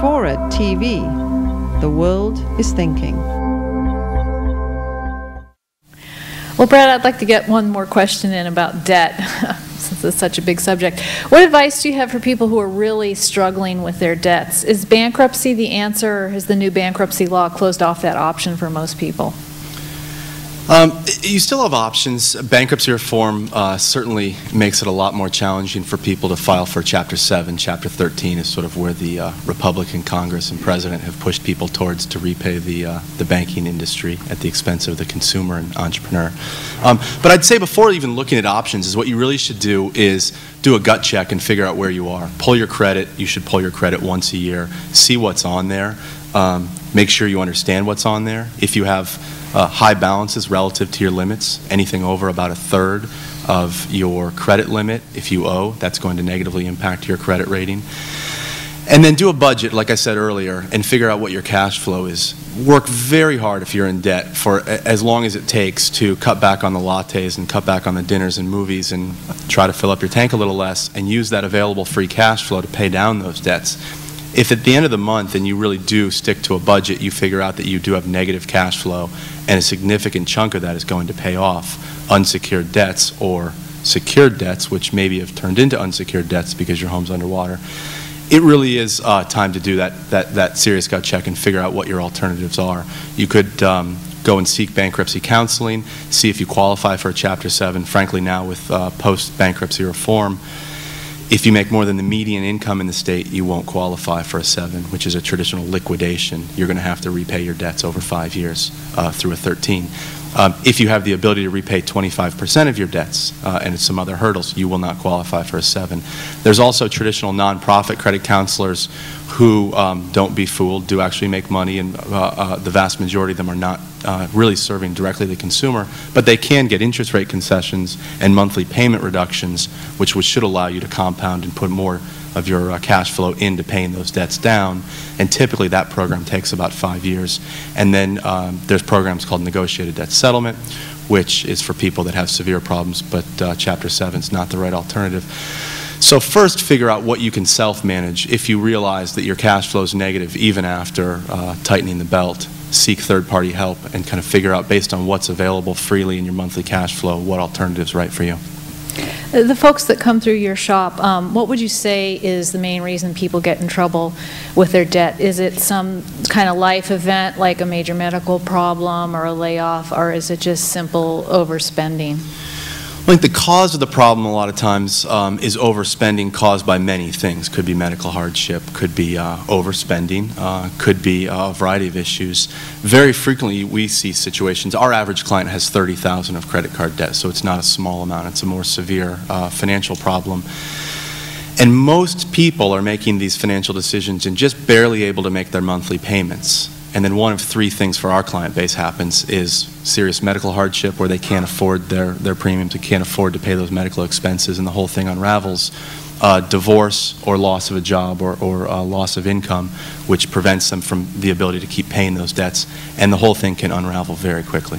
Forward TV. The world is thinking. Well, Brad, I'd like to get one more question in about debt, since it's such a big subject. What advice do you have for people who are really struggling with their debts? Is bankruptcy the answer, or has the new bankruptcy law closed off that option for most people? You still have options. Bankruptcy reform certainly makes it a lot more challenging for people to file for Chapter 7. Chapter 13 is sort of where the Republican Congress and President have pushed people towards to repay the banking industry at the expense of the consumer and entrepreneur. But I'd say before even looking at options is what you really should do is do a gut check and figure out where you are. Pull your credit. You should pull your credit once a year. See what's on there. Make sure you understand what's on there. If you have high balances relative to your limits, anything over about a third of your credit limit, if you owe, that's going to negatively impact your credit rating. And then do a budget, like I said earlier, and figure out what your cash flow is. Work very hard if you're in debt for as long as it takes to cut back on the lattes and cut back on the dinners and movies and try to fill up your tank a little less and use that available free cash flow to pay down those debts. If at the end of the month, and you really do stick to a budget, you figure out that you do have negative cash flow and a significant chunk of that is going to pay off unsecured debts or secured debts, which maybe have turned into unsecured debts because your home's underwater, it really is time to do that serious gut check and figure out what your alternatives are. You could go and seek bankruptcy counseling, see if you qualify for a Chapter 7. Frankly, now with post-bankruptcy reform, if you make more than the median income in the state, you won't qualify for a 7, which is a traditional liquidation. You're going to have to repay your debts over 5 years through a 13. If you have the ability to repay 25% of your debts and some other hurdles, you will not qualify for a 7. There's also traditional nonprofit credit counselors who, don't be fooled, do actually make money, and the vast majority of them are not really serving directly the consumer, but they can get interest rate concessions and monthly payment reductions, which should allow you to compound and put more of your cash flow into paying those debts down. And typically that program takes about 5 years. And then there's programs called negotiated debt settlement, which is for people that have severe problems, but Chapter 7 is not the right alternative. So first, figure out what you can self-manage. If you realize that your cash flow is negative even after tightening the belt, seek third-party help and kind of figure out, based on what's available freely in your monthly cash flow, what alternative is right for you. The folks that come through your shop, what would you say is the main reason people get in trouble with their debt? Is it some kind of life event like a major medical problem or a layoff, or is it just simple overspending? I think the cause of the problem a lot of times is overspending caused by many things. Could be medical hardship, could be overspending, could be a variety of issues. Very frequently we see situations, our average client has $30,000 of credit card debt, so it's not a small amount, it's a more severe financial problem. And most people are making these financial decisions and just barely able to make their monthly payments. And then one of 3 things for our client base happens is serious medical hardship, where they can't afford their premiums, they can't afford to pay those medical expenses, and the whole thing unravels. Divorce or loss of a job or loss of income, which prevents them from the ability to keep paying those debts, and the whole thing can unravel very quickly.